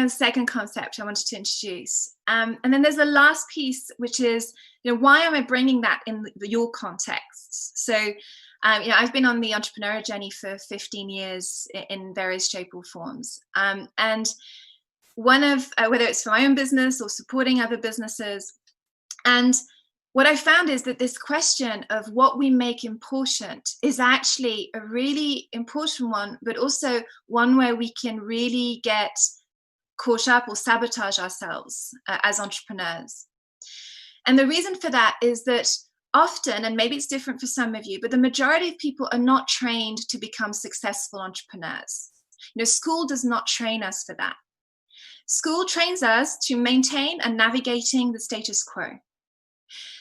kind of second concept I wanted to introduce. And then there's the last piece, which is, why am I bringing that in your contexts? So, I've been on the entrepreneurial journey for 15 years in various shape or forms. And one of, whether it's for my own business or supporting other businesses, and what I found is that this question of what we make important is actually a really important one, but also one where we can really get caught up or sabotage ourselves as entrepreneurs. And the reason for that is that often, and maybe it's different for some of you, but the majority of people are not trained to become successful entrepreneurs. School does not train us for that. School trains us to maintain and navigating the status quo.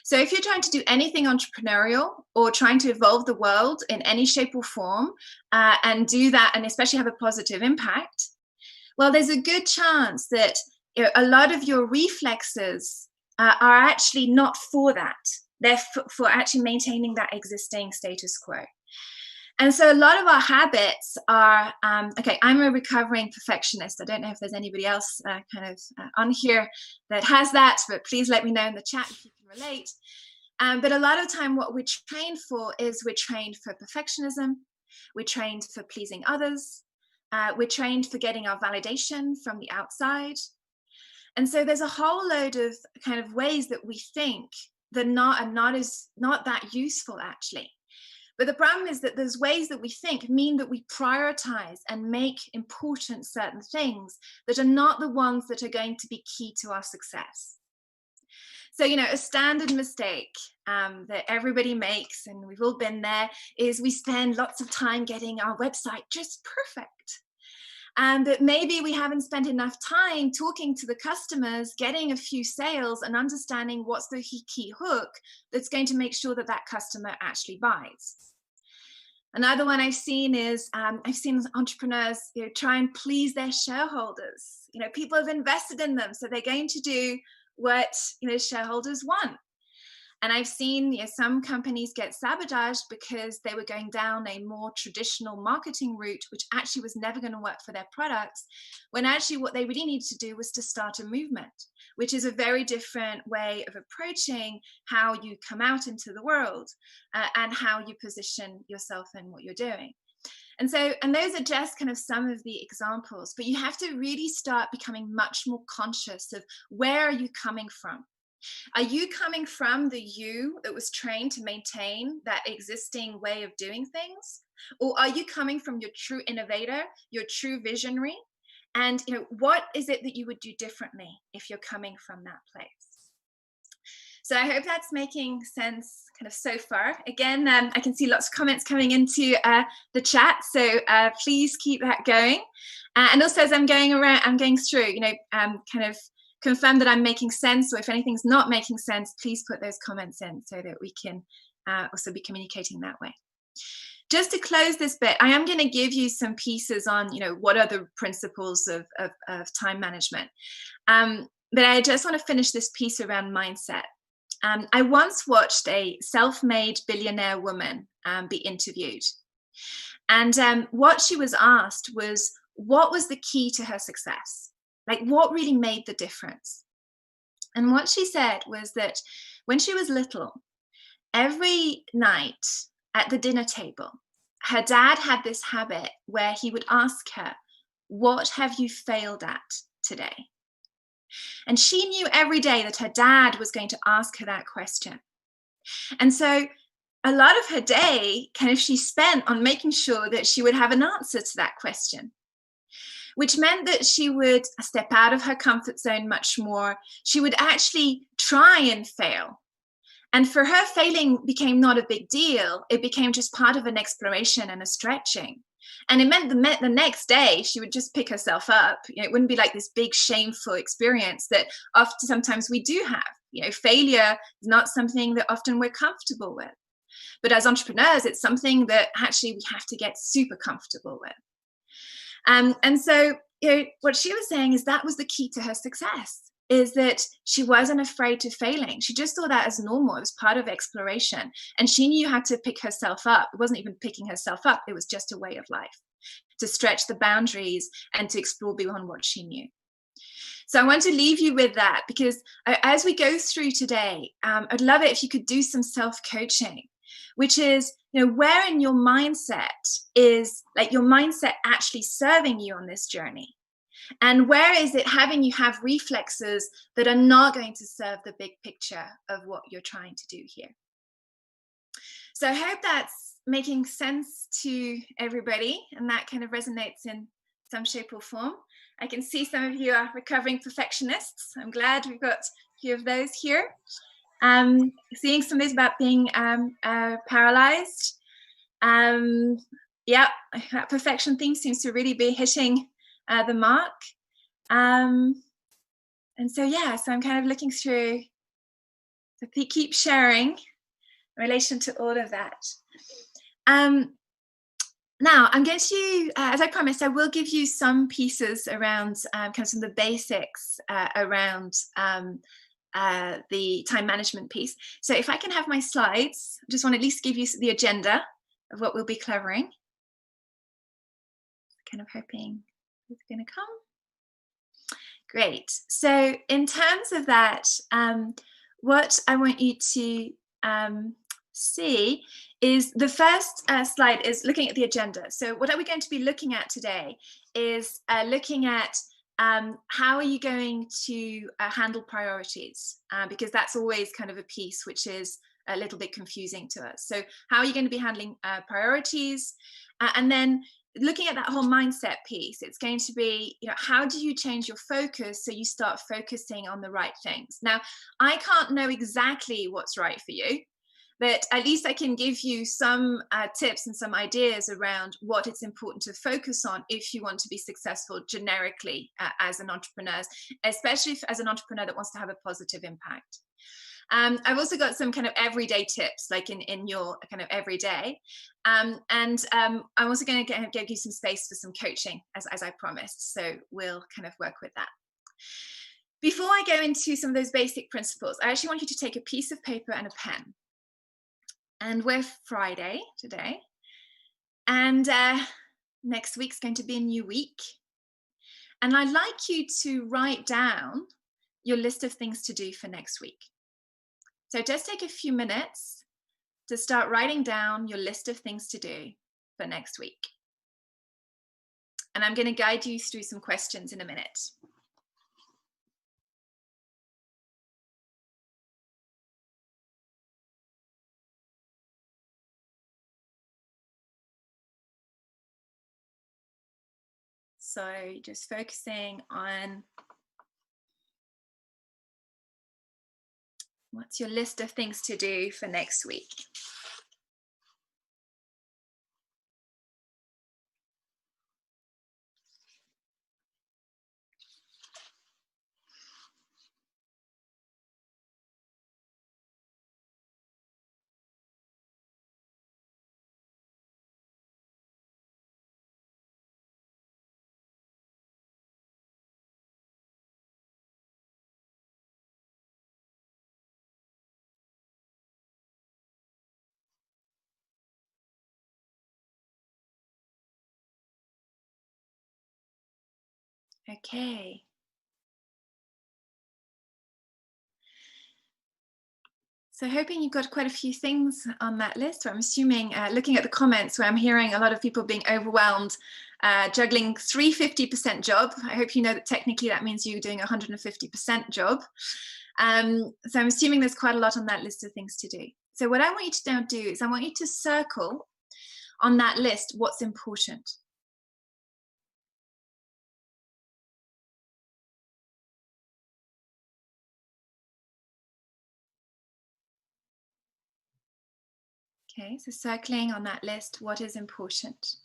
So if you're trying to do anything entrepreneurial or trying to evolve the world in any shape or form, and do that, and especially have a positive impact, well, there's a good chance that a lot of your reflexes are actually not for that. They're for actually maintaining that existing status quo. And so a lot of our habits are, okay, I'm a recovering perfectionist. I don't know if there's anybody else on here that has that, but please let me know in the chat if you can relate. But a lot of the time what we're trained for is we're trained for perfectionism. We're trained for pleasing others. We're trained for getting our validation from the outside. And so there's a whole load of kind of ways that we think that are not that useful actually. But the problem is that those ways that we think mean that we prioritize and make important certain things that are not the ones that are going to be key to our success. So, a standard mistake that everybody makes, and we've all been there, is we spend lots of time getting our website just perfect. And that maybe we haven't spent enough time talking to the customers, getting a few sales, and understanding what's the key hook that's going to make sure that that customer actually buys. Another one I've seen is I've seen entrepreneurs try and please their shareholders. People have invested in them, so they're going to do what shareholders want. And I've seen some companies get sabotaged because they were going down a more traditional marketing route, which actually was never going to work for their products, when actually what they really needed to do was to start a movement, which is a very different way of approaching how you come out into the world and how you position yourself in what you're doing. And those are just kind of some of the examples, but you have to really start becoming much more conscious of where are you coming from. Are you coming from the you that was trained to maintain that existing way of doing things? Or are you coming from your true innovator, your true visionary? And what is it that you would do differently if you're coming from that place? So I hope that's making sense kind of so far. Again, I can see lots of comments coming into the chat, so please keep that going. And also as I'm going through, kind of confirm that I'm making sense, or if anything's not making sense, please put those comments in so that we can also be communicating that way. Just to close this bit, I am going to give you some pieces on, what are the principles of time management. But I just want to finish this piece around mindset. I once watched a self-made billionaire woman be interviewed. And what she was asked was, what was the key to her success? Like, what really made the difference? And what she said was that when she was little, every night at the dinner table, her dad had this habit where he would ask her, what have you failed at today? And she knew every day that her dad was going to ask her that question. And so a lot of her day she spent on making sure that she would have an answer to that question, which meant that she would step out of her comfort zone much more. She would actually try and fail. And for her, failing became not a big deal. It became just part of an exploration and a stretching. And it meant the next day she would just pick herself up. It wouldn't be like this big shameful experience that often sometimes we do have. Failure is not something that often we're comfortable with. But as entrepreneurs, it's something that actually we have to get super comfortable with. And so, what she was saying is that was the key to her success, is that she wasn't afraid to failing. She just saw that as normal. It was part of exploration. And she knew how to pick herself up. It wasn't even picking herself up. It was just a way of life, to stretch the boundaries and to explore beyond what she knew. So I want to leave you with that, because as we go through today, I'd love it if you could do some self-coaching, which is, where in your mindset is like your mindset actually serving you on this journey? And where is it having you have reflexes that are not going to serve the big picture of what you're trying to do here? So I hope that's making sense to everybody and that kind of resonates in some shape or form. I can see some of you are recovering perfectionists. I'm glad we've got a few of those here. Seeing some of this about being paralyzed. Yeah, that perfection theme seems to really be hitting the mark. And so, yeah, so I'm kind of looking through, so keep sharing in relation to all of that. Now, I'm going to, as I promised, I will give you some pieces around kind of some of the basics around the time management piece. So if I can have my slides, I just want to at least give you the agenda of what we'll be covering. Kind of hoping it's going to come. Great. So in terms of that, what I want you to see is the first slide is looking at the agenda. So what are we going to be looking at today is looking at how are you going to handle priorities, because that's always kind of a piece which is a little bit confusing to us. So how are you going to be handling priorities? And then looking at that whole mindset piece, it's going to be, how do you change your focus so you start focusing on the right things? Now, I can't know exactly what's right for you, but at least I can give you some tips and some ideas around what it's important to focus on if you want to be successful generically as an entrepreneur, especially as an entrepreneur that wants to have a positive impact. I've also got some kind of everyday tips, like in your kind of everyday. And I'm also going to give you some space for some coaching, as I promised. So we'll kind of work with that. Before I go into some of those basic principles, I actually want you to take a piece of paper and a pen. And we're Friday today. And next week's going to be a new week. And I'd like you to write down your list of things to do for next week. So just take a few minutes to start writing down your list of things to do for next week. And I'm going to guide you through some questions in a minute. So just focusing on what's your list of things to do for next week. Okay. So hoping you've got quite a few things on that list. I'm assuming, looking at the comments where I'm hearing a lot of people being overwhelmed, juggling 350% job. I hope you know that technically that means you're doing 150% job. So I'm assuming there's quite a lot on that list of things to do. So what I want you to now do is I want you to circle on that list what's important. Okay, so circling on that list what is important.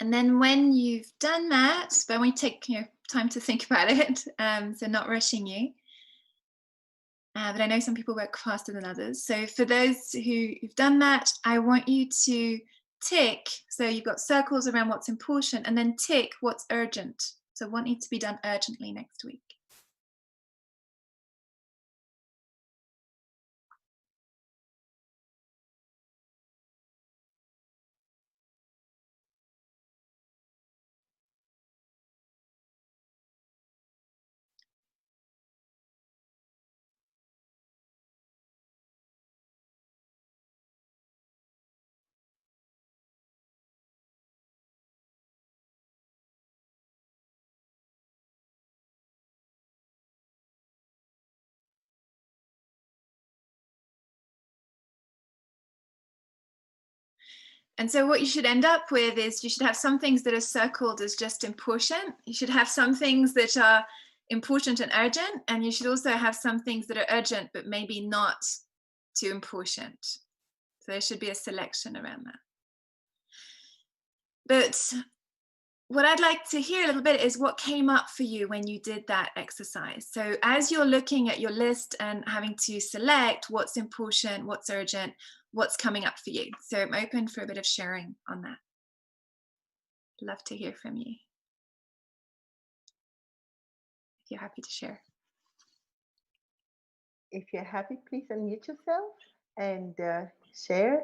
And then when you've done that, but I want you to take time to think about it, so not rushing you. But I know some people work faster than others. So for those who've done that, I want you to tick. So you've got circles around what's important and then tick what's urgent. So what needs to be done urgently next week? And so what you should end up with is you should have some things that are circled as just important. You should have some things that are important and urgent. And you should also have some things that are urgent, but maybe not too important. So there should be a selection around that. But what I'd like to hear a little bit is what came up for you when you did that exercise. So as you're looking at your list and having to select what's important, what's urgent, what's coming up for you. So I'm open for a bit of sharing on that. Love to hear from you. If you're happy to share. If you're happy, please unmute yourself and share.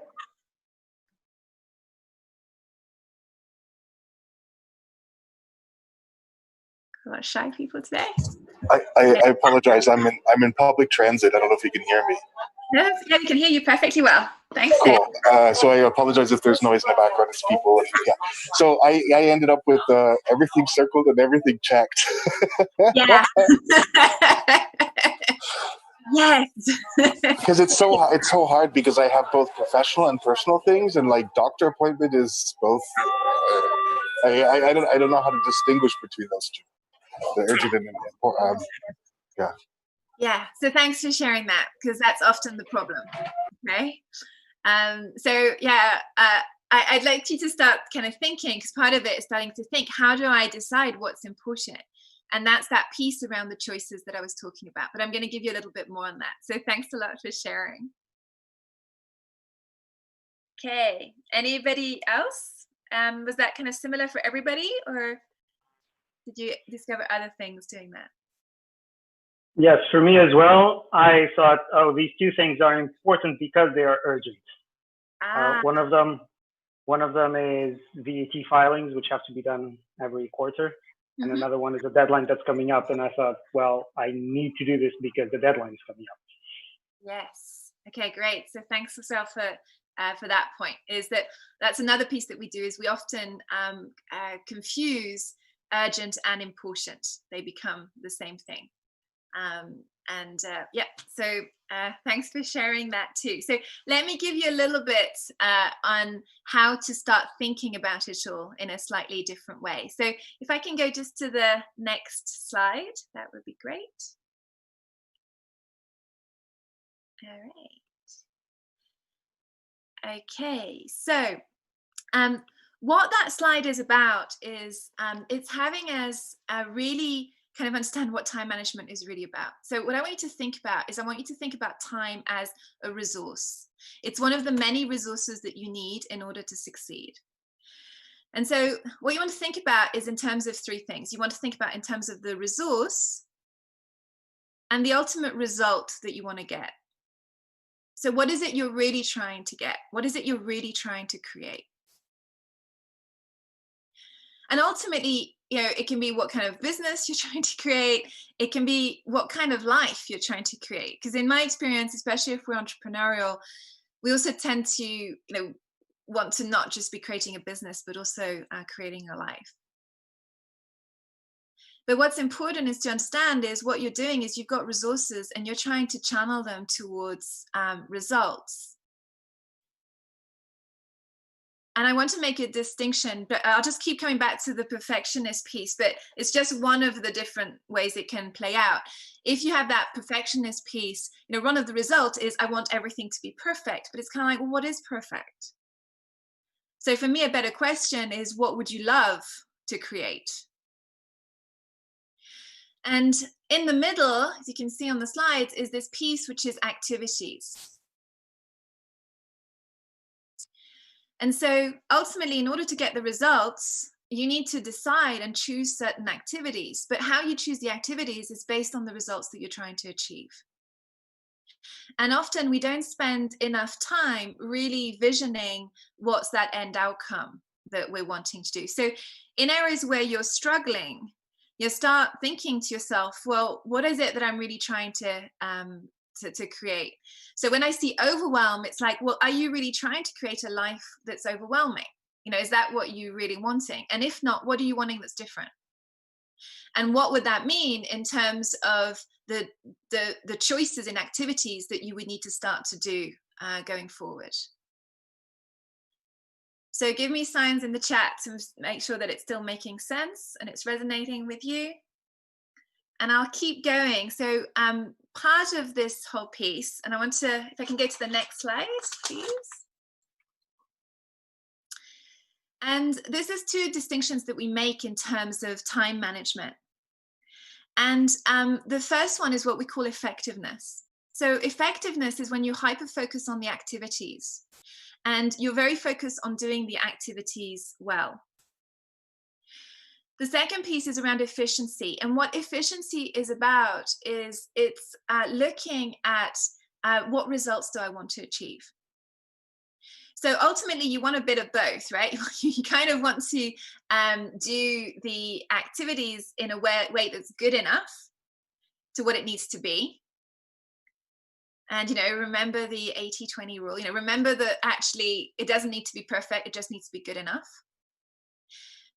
A lot of shy people today. I apologize. I'm in public transit. I don't know if you can hear me. Yes, yeah, we can hear you perfectly well. Thanks. Cool. So I apologize if there's noise in the background. It's people. Yeah. So I ended up with everything circled and everything checked. Yeah. Yes. Because it's so hard because I have both professional and personal things, and like doctor appointment is both. I don't know how to distinguish between those two. The urgent and important. Yeah. Yeah. So thanks for sharing that, because that's often the problem. Okay. So yeah, I'd like you to start kind of thinking, because part of it is starting to think, how do I decide what's important? And that's that piece around the choices that I was talking about. But I'm going to give you a little bit more on that. So thanks a lot for sharing. Okay. Anybody else? Was that kind of similar for everybody, or did you discover other things doing that? Yes, for me as well. I thought, oh, these two things are important because they are urgent. One of them is VAT filings, which have to be done every quarter. And another one is a deadline that's coming up. And I thought, well, I need to do this because the deadline is coming up. Yes. Okay, great. So thanks as well for that point. That's another piece that we do, is we often confuse urgent and important. They become the same thing. So thanks for sharing that too. So let me give you a little bit on how to start thinking about it all in a slightly different way. So if I can go just to the next slide, that would be great. All right. Okay, so what that slide is about is it's having us really kind of understand what time management is really about. So what I want you to think about is, I want you to think about time as a resource. It's one of the many resources that you need in order to succeed. And so what you want to think about is in terms of three things. You want to think about in terms of the resource and the ultimate result that you want to get. So what is it you're really trying to get? What is it you're really trying to create? And ultimately, it can be what kind of business you're trying to create. It can be what kind of life you're trying to create. Because in my experience, especially if we're entrepreneurial, we also tend to, want to not just be creating a business, but also creating a life. But what's important is to understand is what you're doing is you've got resources and you're trying to channel them towards results. And I want to make a distinction, but I'll just keep coming back to the perfectionist piece, but it's just one of the different ways it can play out. If you have that perfectionist piece, one of the results is I want everything to be perfect, but it's kind of like, well, what is perfect? So for me, a better question is, what would you love to create? And in the middle, as you can see on the slides, is this piece, which is activities. And so ultimately, in order to get the results, you need to decide and choose certain activities. But how you choose the activities is based on the results that you're trying to achieve. And often we don't spend enough time really visioning what's that end outcome that we're wanting to do. So in areas where you're struggling, you start thinking to yourself, well, what is it that I'm really trying to create? So when I see overwhelm, it's like, well, are you really trying to create a life that's overwhelming? You know, is that what you're really wanting? And if not, what are you wanting that's different? And what would that mean in terms of the choices in activities that you would need to start to do going forward? So give me signs in the chat to make sure that it's still making sense and it's resonating with you. And I'll keep going. So part of this whole piece, and I want to, if I can go to the next slide, please. And this is two distinctions that we make in terms of time management. And the first one is what we call effectiveness. So effectiveness is when you hyper-focus on the activities and you're very focused on doing the activities well. The second piece is around efficiency. And what efficiency is about is it's looking at what results do I want to achieve. So ultimately, you want a bit of both, right? You kind of want to do the activities in a way that's good enough to what it needs to be. And, you know, remember the 80-20 rule, you know, remember that actually it doesn't need to be perfect. It just needs to be good enough.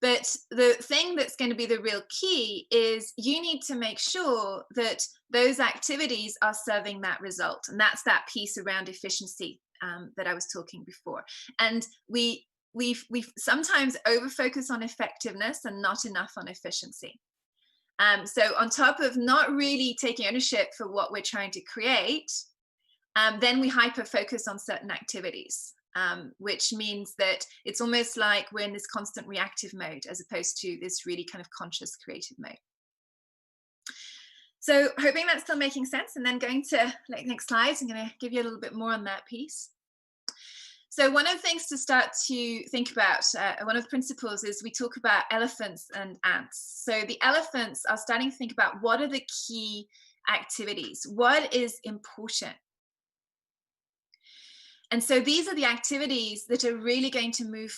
But the thing that's going to be the real key is you need to make sure that those activities are serving that result. And that's that piece around efficiency that I was talking before. And we sometimes over-focus on effectiveness and not enough on efficiency. So on top of not really taking ownership for what we're trying to create, then we hyper-focus on certain activities. Which means that it's almost like we're in this constant reactive mode as opposed to this really kind of conscious creative mode. So hoping that's still making sense, and then going to next slides, I'm going to give you a little bit more on that piece. So one of the things to start to think about, one of the principles is we talk about elephants and ants. So the elephants are starting to think about what are the key activities, what is important. And so these are the activities that are really going to move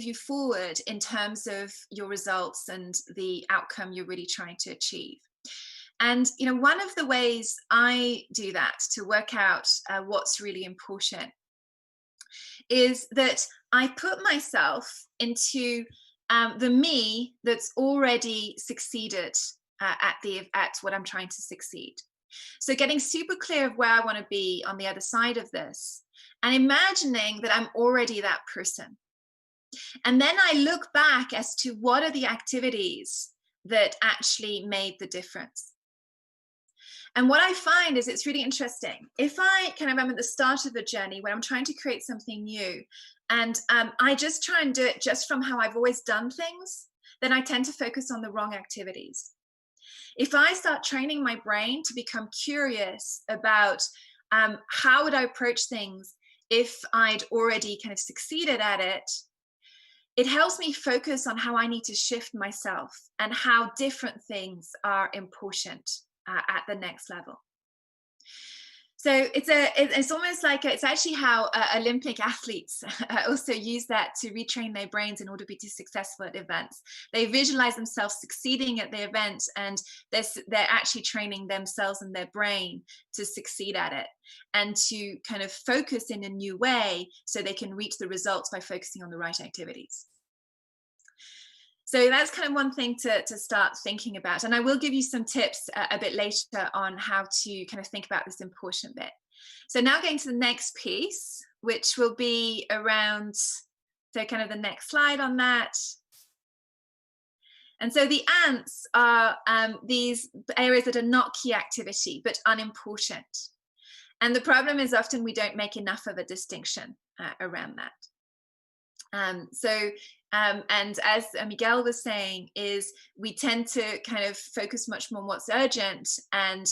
you forward in terms of your results and the outcome you're really trying to achieve. And, you know, one of the ways I do that to work out what's really important is that I put myself into the me that's already succeeded at what I'm trying to succeed. So getting super clear of where I want to be on the other side of this, and imagining that I'm already that person. And then I look back as to what are the activities that actually made the difference. And what I find is it's really interesting. If I am at the start of a journey where I'm trying to create something new, and I just try and do it just from how I've always done things, then I tend to focus on the wrong activities. If I start training my brain to become curious about how would I approach things if I'd already kind of succeeded at it, it helps me focus on how I need to shift myself and how different things are important at the next level. So it's almost like it's actually how Olympic athletes also use that to retrain their brains in order to be successful at events. They visualize themselves succeeding at the event, and they're actually training themselves and their brain to succeed at it and to kind of focus in a new way so they can reach the results by focusing on the right activities. So that's kind of one thing to start thinking about. And I will give you some tips a bit later on how to kind of think about this important bit. So now going to the next piece, which will be around, so kind of the next slide on that. And so the ants are these areas that are not key activity, but unimportant. And the problem is often we don't make enough of a distinction around that. And as Miguel was saying, is we tend to kind of focus much more on what's urgent, and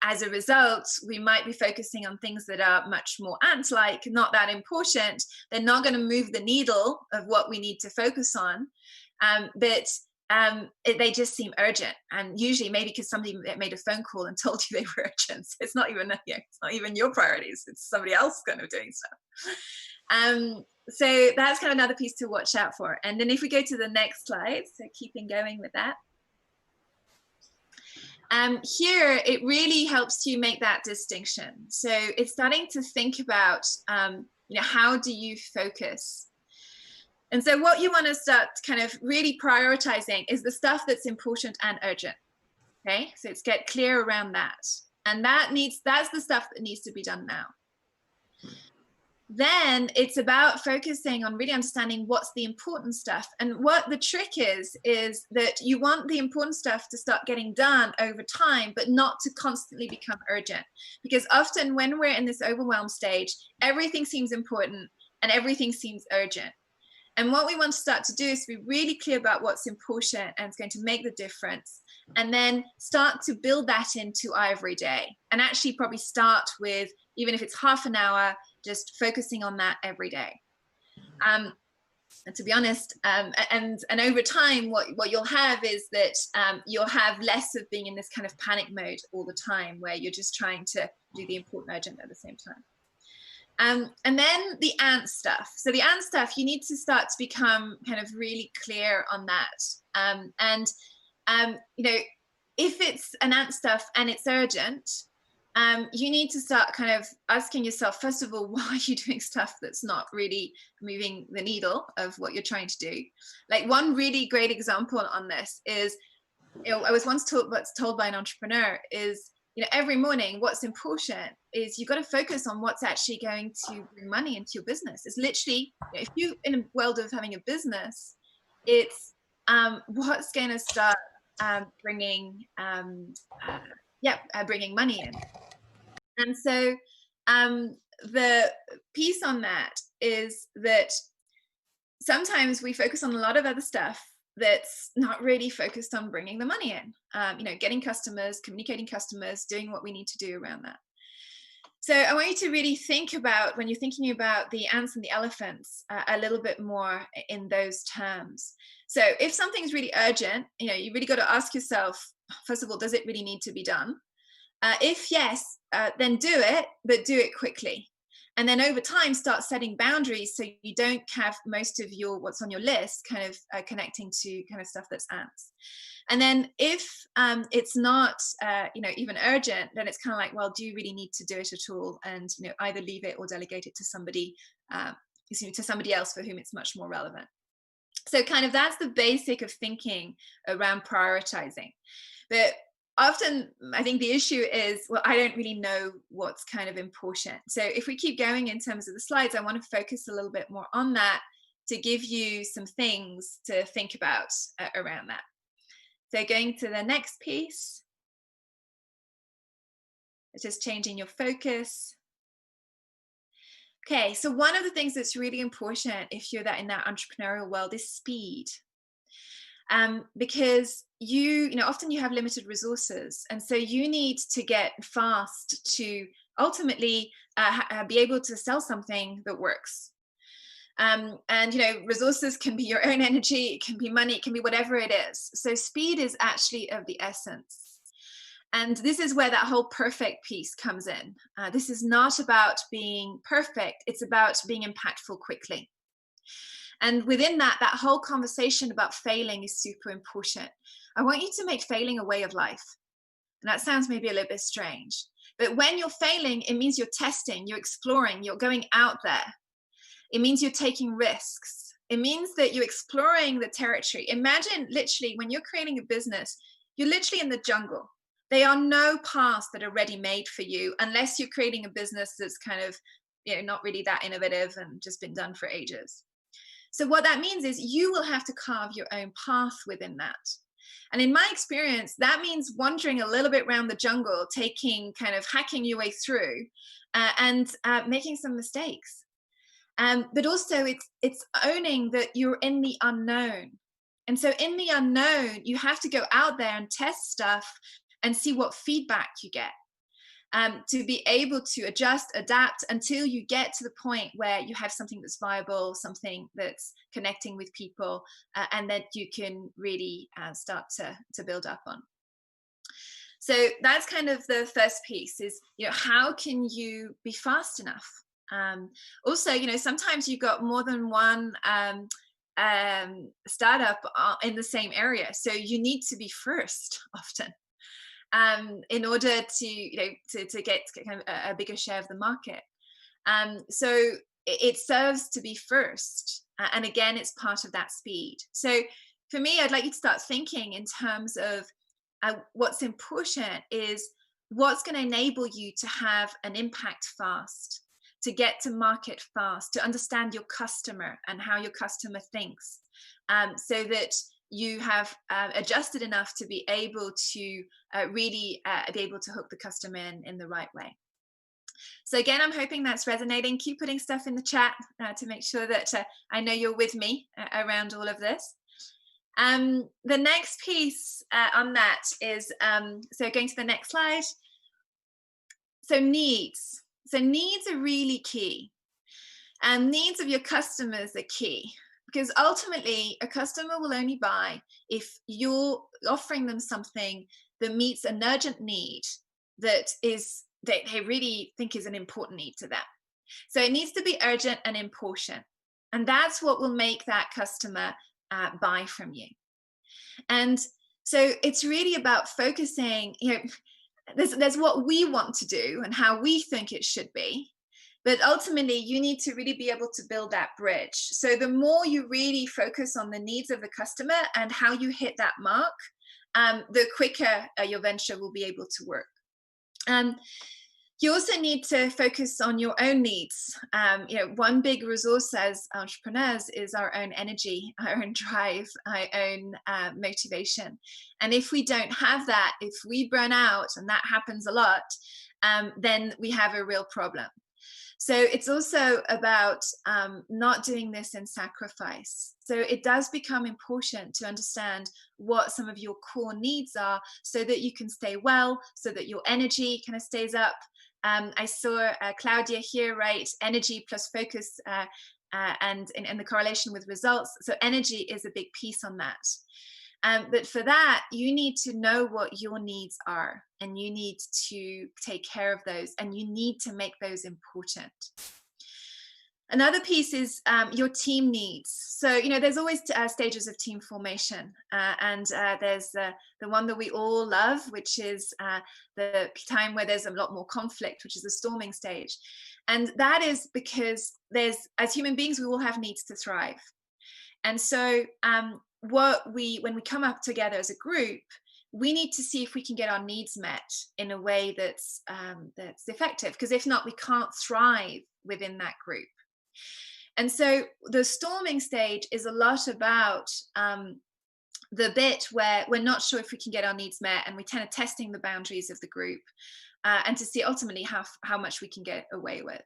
as a result, we might be focusing on things that are much more ant-like, not that important. They're not going to move the needle of what we need to focus on, but they just seem urgent. And usually, maybe because somebody made a phone call and told you they were urgent, so it's not even it's not even your priorities. It's somebody else kind of doing stuff. So that's kind of another piece to watch out for. And then if we go to the next slide, so keeping going with that. Here, it really helps you make that distinction. So it's starting to think about, how do you focus? And so what you want to start kind of really prioritizing is the stuff that's important and urgent. Okay, so it's get clear around that. And that's the stuff that needs to be done now. Then it's about focusing on really understanding what's the important stuff. And what the trick is that you want the important stuff to start getting done over time, but not to constantly become urgent. Because often when we're in this overwhelm stage, everything seems important and everything seems urgent. And what we want to start to do is be really clear about what's important and it's going to make the difference. And then start to build that into our everyday. And actually probably start with, even if it's half an hour, just focusing on that every day. And to be honest, and over time, what you'll have is that you'll have less of being in this kind of panic mode all the time, where you're just trying to do the important urgent at the same time. And then the ant stuff. So the ant stuff, you need to start to become kind of really clear on that. If it's an ant stuff and it's urgent, you need to start kind of asking yourself, first of all, why are you doing stuff that's not really moving the needle of what you're trying to do? Like one really great example on this is, I was once told by an entrepreneur is, every morning what's important is you've got to focus on what's actually going to bring money into your business. It's literally, if you're in a world of having a business, it's what's going to start bringing money in. And so the piece on that is that sometimes we focus on a lot of other stuff that's not really focused on bringing the money in, getting customers, communicating customers, doing what we need to do around that. So I want you to really think about, when you're thinking about the ants and the elephants, a little bit more in those terms. So if something's really urgent, you really got to ask yourself, first of all, does it really need to be done? If yes, then do it, but do it quickly. And then over time, start setting boundaries so you don't have most of what's on your list kind of connecting to kind of stuff that's ants. And then if it's not, even urgent, then it's kind of like, well, do you really need to do it at all? And, either leave it or delegate it to somebody else for whom it's much more relevant. So kind of that's the basic of thinking around prioritizing. But often I think the issue is, well, I don't really know what's kind of important. So if we keep going in terms of the slides, I want to focus a little bit more on that to give you some things to think about around that. So going to the next piece, it's just changing your focus. Okay, so one of the things that's really important if you're in that entrepreneurial world is speed. Because often you have limited resources, and so you need to get fast to ultimately be able to sell something that works. And resources can be your own energy, it can be money, it can be whatever it is. So speed is actually of the essence. And this is where that whole perfect piece comes in. This is not about being perfect, it's about being impactful quickly. And within that whole conversation about failing is super important. I want you to make failing a way of life. And that sounds maybe a little bit strange, but when you're failing, it means you're testing, you're exploring, you're going out there. It means you're taking risks. It means that you're exploring the territory. Imagine literally when you're creating a business, you're literally in the jungle. There are no paths that are ready-made for you unless you're creating a business that's kind of, not really that innovative and just been done for ages. So what that means is you will have to carve your own path within that. And in my experience, that means wandering a little bit around the jungle, hacking your way through and making some mistakes. But also it's owning that you're in the unknown. And so in the unknown, you have to go out there and test stuff and see what feedback you get. To be able to adjust, adapt until you get to the point where you have something that's viable, something that's connecting with people, and that you can really start to build up on. So that's kind of the first piece is, how can you be fast enough? Also, sometimes you've got more than one startup in the same area. So you need to be first often. In order to get kind of a bigger share of the market. So it serves to be first. And again, it's part of that speed. So for me, I'd like you to start thinking in terms of what's important is what's going to enable you to have an impact fast, to get to market fast, to understand your customer and how your customer thinks, so that you have adjusted enough to be able to really be able to hook the customer in the right way. So again, I'm hoping that's resonating. Keep putting stuff in the chat to make sure that I know you're with me around all of this. The next piece on that is, so going to the next slide. So needs. So needs are really key. And needs of your customers are key. Because ultimately, a customer will only buy if you're offering them something that meets an urgent need that they really think is an important need to them. So it needs to be urgent and important. And that's what will make that customer buy from you. And so it's really about focusing, there's what we want to do and how we think it should be. But ultimately, you need to really be able to build that bridge. So the more you really focus on the needs of the customer and how you hit that mark, the quicker your venture will be able to work. You also need to focus on your own needs. One big resource as entrepreneurs is our own energy, our own drive, our own motivation. And if we don't have that, if we burn out, and that happens a lot, then we have a real problem. So it's also about not doing this in sacrifice. So it does become important to understand what some of your core needs are so that you can stay well, so that your energy kind of stays up. I saw Claudia here, right? Energy plus focus and the correlation with results. So energy is a big piece on that. But for that, you need to know what your needs are, and you need to take care of those, and you need to make those important. Another piece is your team needs. So, there's always stages of team formation, and there's the one that we all love, which is the time where there's a lot more conflict, which is the storming stage. And that is because as human beings, we all have needs to thrive. And so when we come up together as a group, we need to see if we can get our needs met in a way that's effective, because if not, we can't thrive within that group. And so the storming stage is a lot about the bit where we're not sure if we can get our needs met, and we're kind of testing the boundaries of the group and to see ultimately how much we can get away with.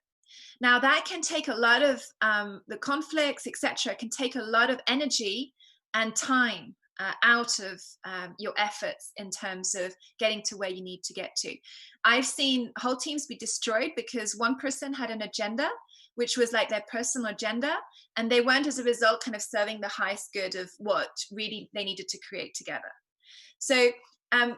Now that can take a lot of the conflicts, etc., can take a lot of energy and time out of your efforts in terms of getting to where you need to get to. I've seen whole teams be destroyed because one person had an agenda, which was like their personal agenda, and they weren't as a result kind of serving the highest good of what really they needed to create together. So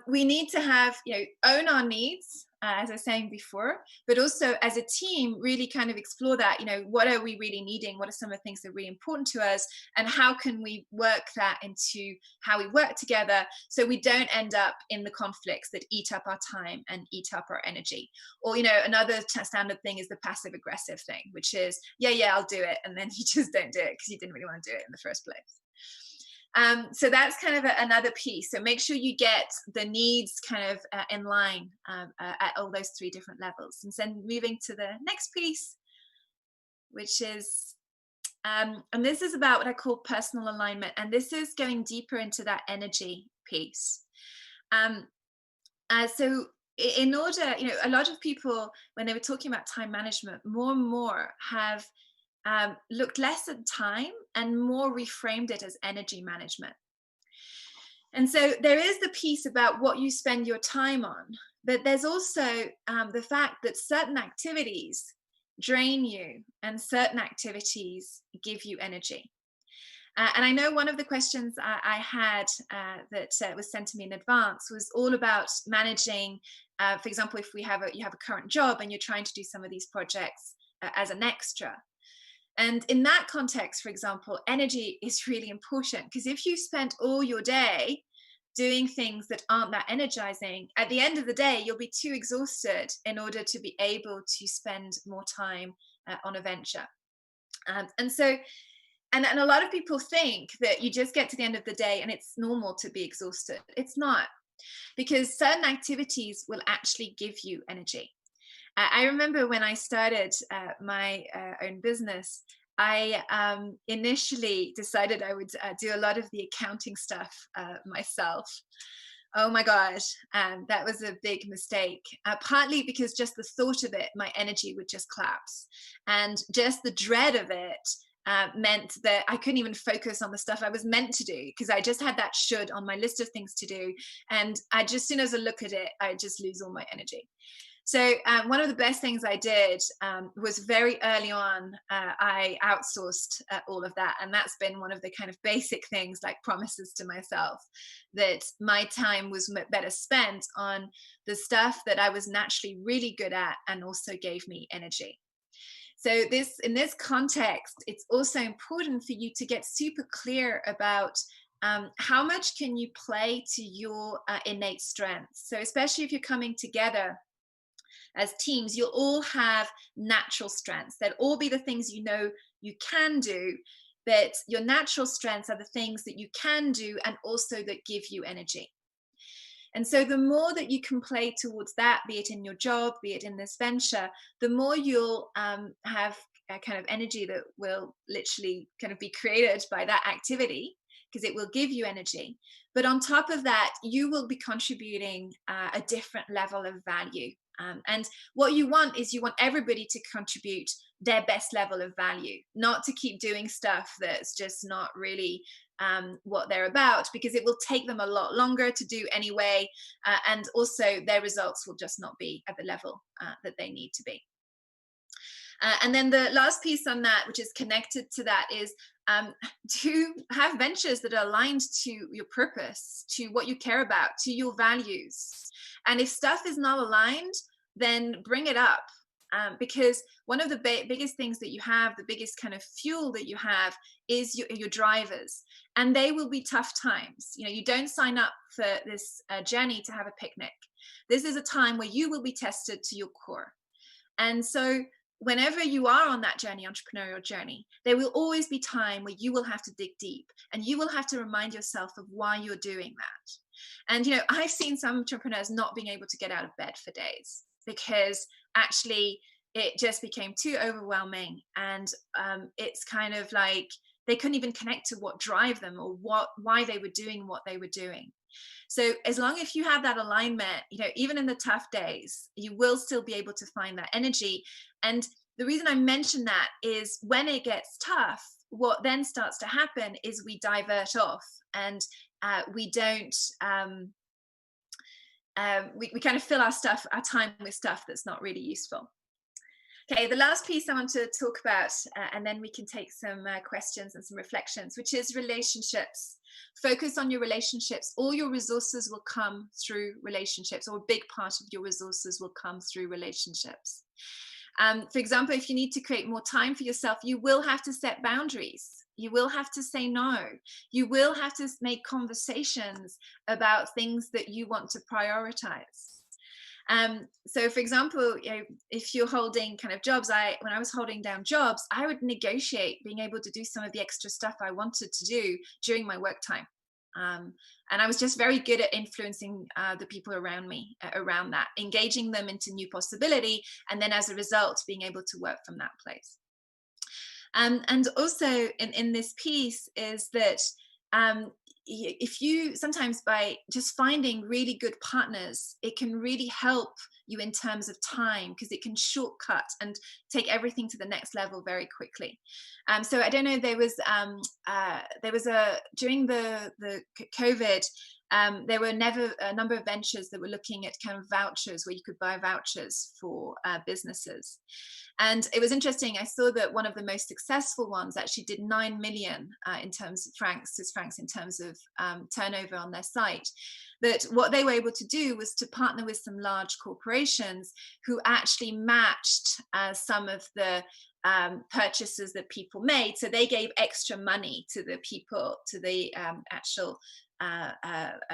we need to have, own our needs, as I was saying before, but also as a team, really kind of explore that, what are we really needing? What are some of the things that are really important to us? And how can we work that into how we work together so we don't end up in the conflicts that eat up our time and eat up our energy? Or, another standard thing is the passive aggressive thing, which is, yeah, I'll do it. And then you just don't do it because you didn't really want to do it in the first place. So that's kind of another piece. So make sure you get the needs kind of in line at all those three different levels. And then moving to the next piece, which is, and this is about what I call personal alignment. And this is going deeper into that energy piece. So in order, a lot of people, when they were talking about time management, more and more have looked less at time and more reframed it as energy management. And so there is the piece about what you spend your time on, but there's also the fact that certain activities drain you and certain activities give you energy. And I know one of the questions I had that was sent to me in advance was all about managing, for example, if you have a current job and you're trying to do some of these projects as an extra. And in that context, for example, energy is really important, because if you spent all your day doing things that aren't that energizing, at the end of the day, you'll be too exhausted in order to be able to spend more time on a venture. And so, and a lot of people think that you just get to the end of the day and it's normal to be exhausted. It's not, because certain activities will actually give you energy. I remember when I started my own business, I initially decided I would do a lot of the accounting stuff myself. Oh my gosh, that was a big mistake. Partly because just the thought of it, my energy would just collapse. And just the dread of it meant that I couldn't even focus on the stuff I was meant to do, because I just had that should on my list of things to do. And as soon as I look at it, I just lose all my energy. So one of the best things I did was very early on, I outsourced all of that. And that's been one of the kind of basic things, like promises to myself, that my time was better spent on the stuff that I was naturally really good at and also gave me energy. So in this context, it's also important for you to get super clear about how much can you play to your innate strengths. So especially if you're coming together as teams, you'll all have natural strengths. They'll all be the things you know you can do, but your natural strengths are the things that you can do and also that give you energy. And so the more that you can play towards that, be it in your job, be it in this venture, the more you'll have a kind of energy that will literally kind of be created by that activity, because it will give you energy. But on top of that, you will be contributing a different level of value. And what you want is you want everybody to contribute their best level of value, not to keep doing stuff that's just not really what they're about, because it will take them a lot longer to do anyway. And also their results will just not be at the level that they need to be. And then the last piece on that, which is connected to that, is to have ventures that are aligned to your purpose, to what you care about, to your values. And if stuff is not aligned, then bring it up. Because one of the biggest things that you have, the biggest kind of fuel that you have, is your drivers. And they will be tough times. You know, you don't sign up for this journey to have a picnic. This is a time where you will be tested to your core. And so whenever you are on that journey, entrepreneurial journey, there will always be time where you will have to dig deep and you will have to remind yourself of why you're doing that. And, you know, I've seen some entrepreneurs not being able to get out of bed for days because actually it just became too overwhelming. And it's kind of like they couldn't even connect to what drive them or why they were doing what they were doing. So as long as you have that alignment, you know, even in the tough days, you will still be able to find that energy. And the reason I mention that is when it gets tough, what then starts to happen is we divert off and we don't, we kind of fill our time with stuff that's not really useful. Okay, the last piece I want to talk about, and then we can take some questions and some reflections, which is relationships. Focus on your relationships. All your resources will come through relationships, or a big part of your resources will come through relationships. For example, if you need to create more time for yourself, you will have to set boundaries. You will have to say no. You will have to make conversations about things that you want to prioritize. So for example, you know, if you're holding kind of jobs, when I was holding down jobs, I would negotiate being able to do some of the extra stuff I wanted to do during my work time. And I was just very good at influencing the people around me around that, engaging them into new possibility. And then as a result, being able to work from that place. And also in this piece is that if you sometimes by just finding really good partners, it can really help you in terms of time, because it can shortcut and take everything to the next level very quickly. So I don't know, there was during the COVID, there were a number of ventures that were looking at kind of vouchers, where you could buy vouchers for businesses. And it was interesting. I saw that one of the most successful ones actually did 9 million in terms of Swiss francs in terms of turnover on their site. That what they were able to do was to partner with some large corporations who actually matched some of the purchases that people made. So they gave extra money to the people, to the actual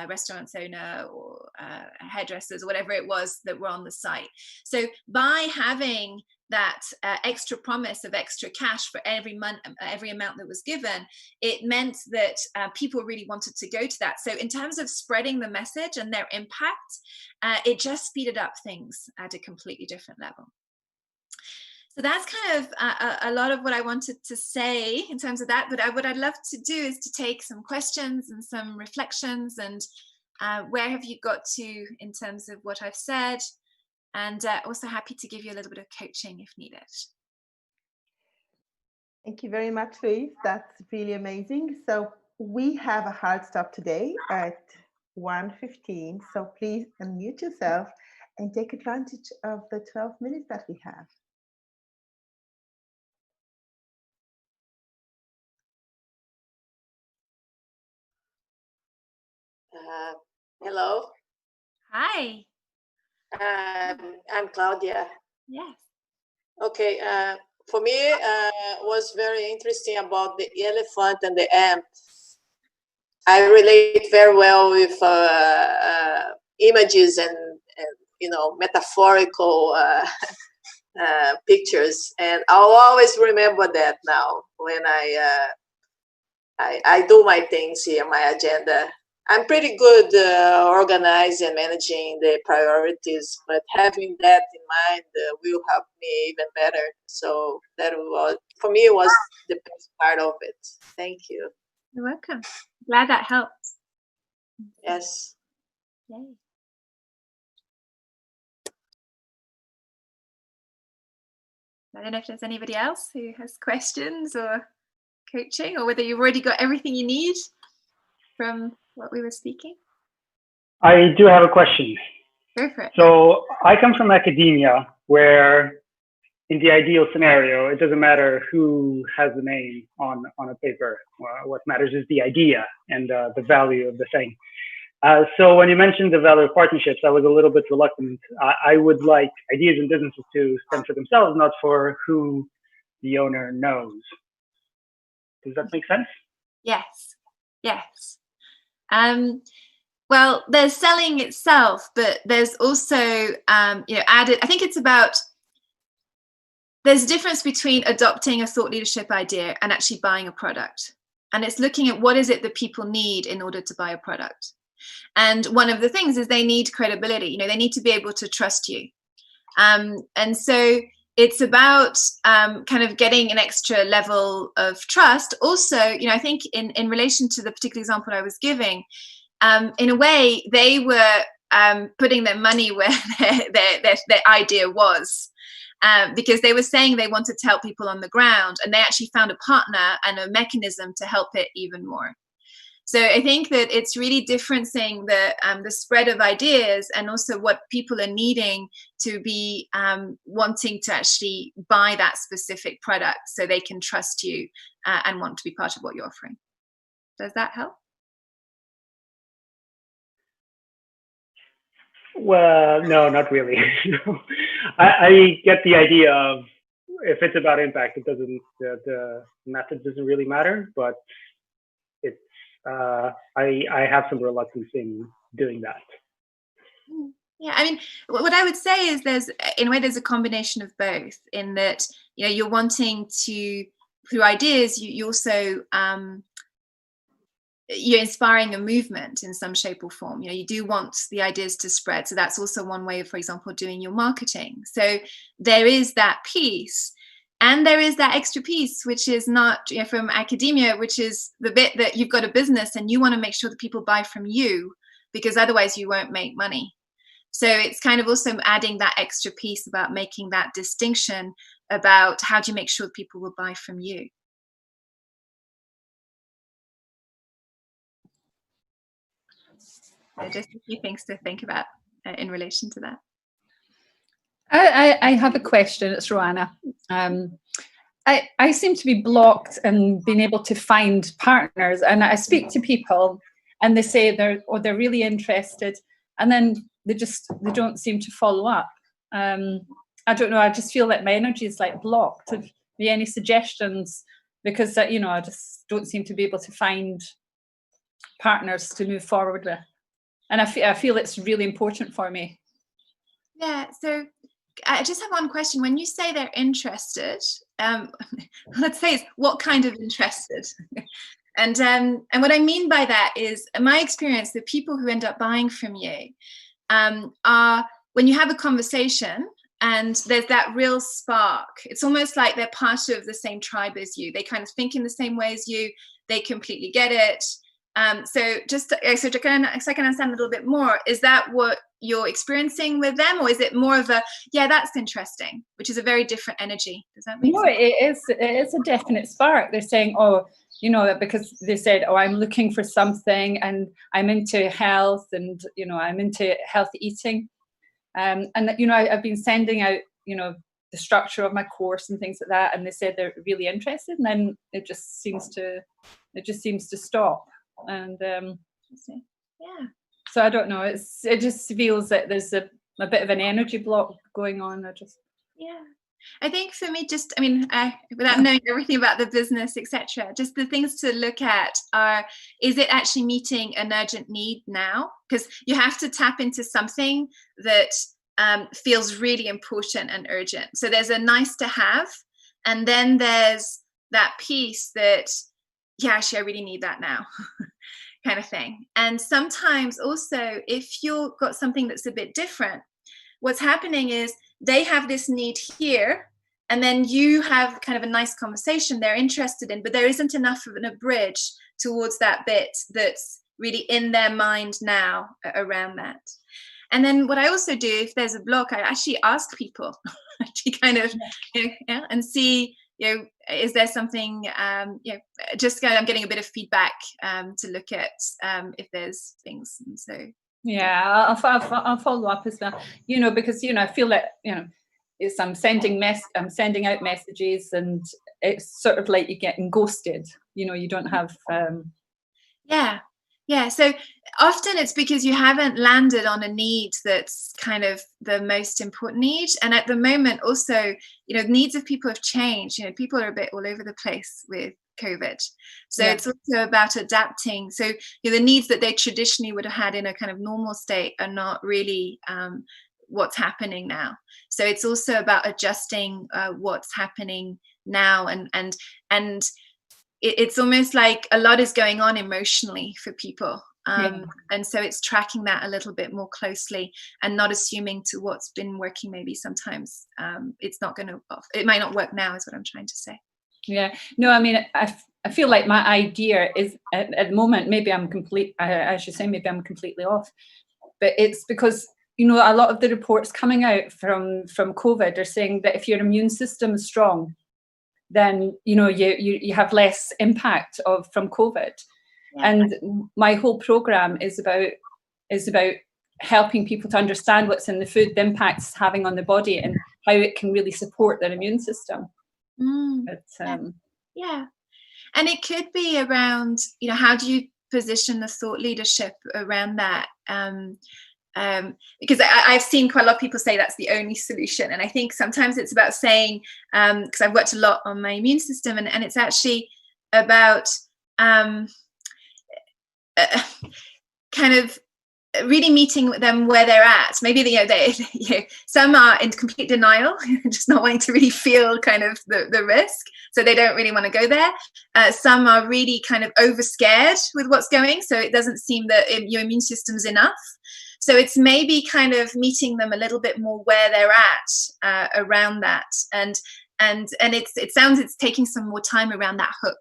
restaurant owner or hairdressers or whatever it was that were on the site. So by having that extra promise of extra cash for every month, every amount that was given, it meant that people really wanted to go to that. So in terms of spreading the message and their impact, it just speeded up things at a completely different level. So that's kind of a lot of what I wanted to say in terms of that. But what I'd love to do is to take some questions and some reflections, and where have you got to in terms of what I've said? And also happy to give you a little bit of coaching if needed. Thank you very much, Louise. That's really amazing. So we have a hard stop today at 1:15. So please unmute yourself and take advantage of the 12 minutes that we have. Hello. Hi. I'm Claudia. Yes. Okay. For me, was very interesting about the elephant and the ant. I relate very well with images and metaphorical pictures, and I'll always remember that now when I do my things here, my agenda. I'm pretty good organizing and managing the priorities, but having that in mind will help me even better. So that was, for me, it was the best part of it. Thank you. You're welcome. Glad that helps. Yes. Yay. I don't know if there's anybody else who has questions or coaching, or whether you've already got everything you need from what we were speaking. I do have a question. Go for it. So I come from academia, where in the ideal scenario, it doesn't matter who has the name on a paper. What matters is the idea and the value of the thing. So when you mentioned the value of partnerships, I was a little bit reluctant. I would like ideas and businesses to stand for themselves, not for who the owner knows. Does that make sense? Yes. Yes. Well, there's selling itself, but there's also, added, I think it's about, there's a difference between adopting a thought leadership idea and actually buying a product. And it's looking at what is it that people need in order to buy a product. And one of the things is they need credibility. They need to be able to trust you. And so it's about kind of getting an extra level of trust. Also, I think in relation to the particular example I was giving, in a way, they were putting their money where their idea was, because they were saying they wanted to help people on the ground, and they actually found a partner and a mechanism to help it even more. So I think that it's really differencing the spread of ideas, and also what people are needing to be wanting to actually buy that specific product, so they can trust you and want to be part of what you're offering. Does that help? Well, no, not really. I get the idea of, if it's about impact, it doesn't. The method doesn't really matter, but it's. I have some reluctance in doing that. Yeah, I mean, what I would say is there's a combination of both, in that, you're wanting to, through ideas, you also, you're inspiring a movement in some shape or form. You do want the ideas to spread. So that's also one way of, for example, doing your marketing. So there is that piece. And there is that extra piece, which is not from academia, which is the bit that you've got a business and you want to make sure that people buy from you, because otherwise you won't make money. So it's kind of also adding that extra piece about making that distinction about how do you make sure that people will buy from you. So just a few things to think about in relation to that. I have a question. It's Roanna. I seem to be blocked in being able to find partners, and I speak to people and they say they're really interested, and then they don't seem to follow up. I don't know, I just feel like my energy is like blocked. Have you any suggestions? Because I just don't seem to be able to find partners to move forward with, and I feel it's really important for me. Yeah, so I just have one question. When you say they're interested, let's say it's what kind of interested? And what I mean by that is, in my experience, the people who end up buying from you are when you have a conversation and there's that real spark. It's almost like they're part of the same tribe as you. They kind of think in the same way as you. They completely get it. So I can understand a little bit more. Is that what you're experiencing with them, or is it more of a, yeah, that's interesting, which is a very different energy? Does that make sense? No, it is a definite spark. They're saying, oh, because they said, oh, I'm looking for something and I'm into health and, I'm into healthy eating. And, I've been sending out, the structure of my course and things like that. And they said they're really interested, and then it just seems to stop. And yeah. So I don't know. It just feels that there's a bit of an energy block going on. I think for me, without knowing everything about the business, etc., just the things to look at are, is it actually meeting an urgent need now? Because you have to tap into something that feels really important and urgent. So there's a nice to have, and then there's that piece that, yeah, actually, I really need that now. Kind of thing. And sometimes also, if you've got something that's a bit different, what's happening is they have this need here, and then you have kind of a nice conversation they're interested in, but there isn't enough of a bridge towards that bit that's really in their mind now around that. And then what I also do, if there's a block, I actually ask people to kind of, and see, is there something, just kind of, I'm getting a bit of feedback to look at if there's things. And so yeah, I'll follow up as well, because I feel like I'm sending out messages, and it's sort of like you're getting ghosted. You don't have yeah. So often it's because you haven't landed on a need that's kind of the most important need. And at the moment also, needs of people have changed. People are a bit all over the place with COVID. So It's also about adapting. So the needs that they traditionally would have had in a kind of normal state are not really what's happening now. So it's also about adjusting what's happening now, and it's almost like a lot is going on emotionally for people. And so it's tracking that a little bit more closely and not assuming to what's been working. Maybe sometimes it might not work now, is what I'm trying to say. Yeah, no, I mean, I feel like my idea is at the moment, maybe I'm completely off, but it's because, a lot of the reports coming out from COVID are saying that if your immune system is strong, then you have less impact from COVID. Yeah. And my whole program is about helping people to understand what's in the food, the impacts it's having on the body, and how it can really support their immune system. But, yeah, and it could be around, how do you position the thought leadership around that? Because I've seen quite a lot of people say that's the only solution, and I think sometimes it's about saying, because I've worked a lot on my immune system, and it's actually about kind of really meeting them where they're at. Maybe some are in complete denial, just not wanting to really feel kind of the risk, so they don't really want to go there. Some are really kind of over scared with what's going, so it doesn't seem that your immune system's enough. So it's maybe kind of meeting them a little bit more where they're at around that, and and it sounds it's taking some more time around that hook.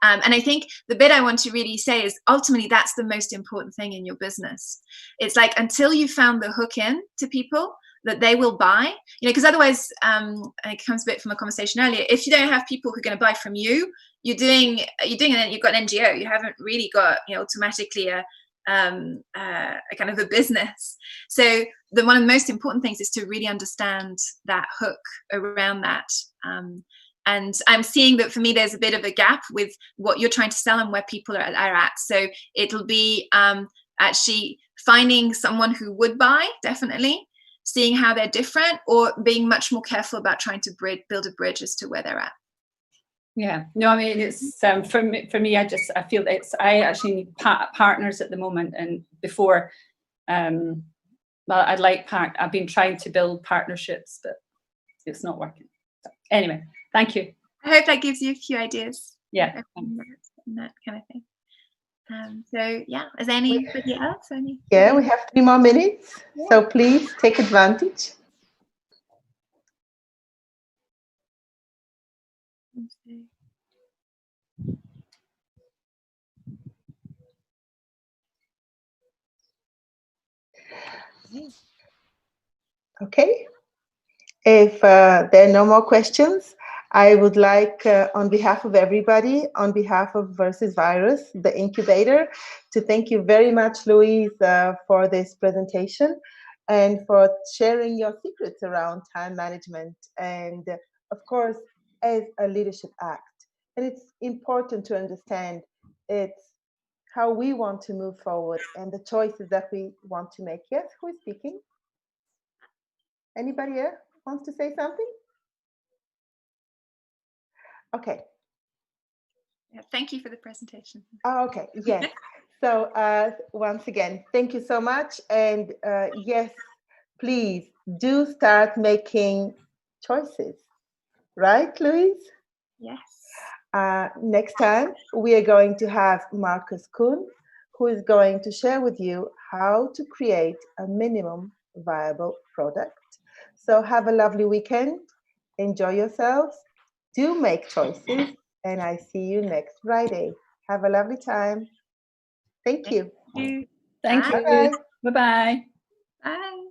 And I think the bit I want to really say is ultimately that's the most important thing in your business. It's like until you found the hook in to people that they will buy, because otherwise, it comes a bit from a conversation earlier. If you don't have people who are going to buy from you, you've got an NGO. You haven't really got automatically a kind of a business. So one of the most important things is to really understand that hook around that. And I'm seeing that for me, there's a bit of a gap with what you're trying to sell and where people are at. So it'll be actually finding someone who would buy, definitely, seeing how they're different, or being much more careful about trying to build a bridge as to where they're at. Yeah, no, I mean, it's for me, I feel that I actually need partners at the moment, and before, well, I've been trying to build partnerships, but it's not working. So, anyway, thank you. I hope that gives you a few ideas. Yeah. That kind of thing. So yeah, is there anybody else? Yeah, we have 3 more minutes, so please take advantage. Okay, if there are no more questions, I would like, on behalf of everybody, on behalf of Versus Virus, the Incubator, to thank you very much, Louise, for this presentation and for sharing your secrets around time management, and of course, as a leadership act. And it's important to understand it's how we want to move forward and the choices that we want to make. Yes, who is speaking? Anybody else wants to say something? Okay. Yeah, thank you for the presentation. Oh, okay, yes. So once again, thank you so much. And yes, please do start making choices. Right, Louise? Yes. Next time, we are going to have Marcus Kuhn, who is going to share with you how to create a minimum viable product. So have a lovely weekend. Enjoy yourselves. Do make choices. And I see you next Friday. Have a lovely time. Thank you. Thank you. Thank you. Bye-bye. Bye-bye. Bye.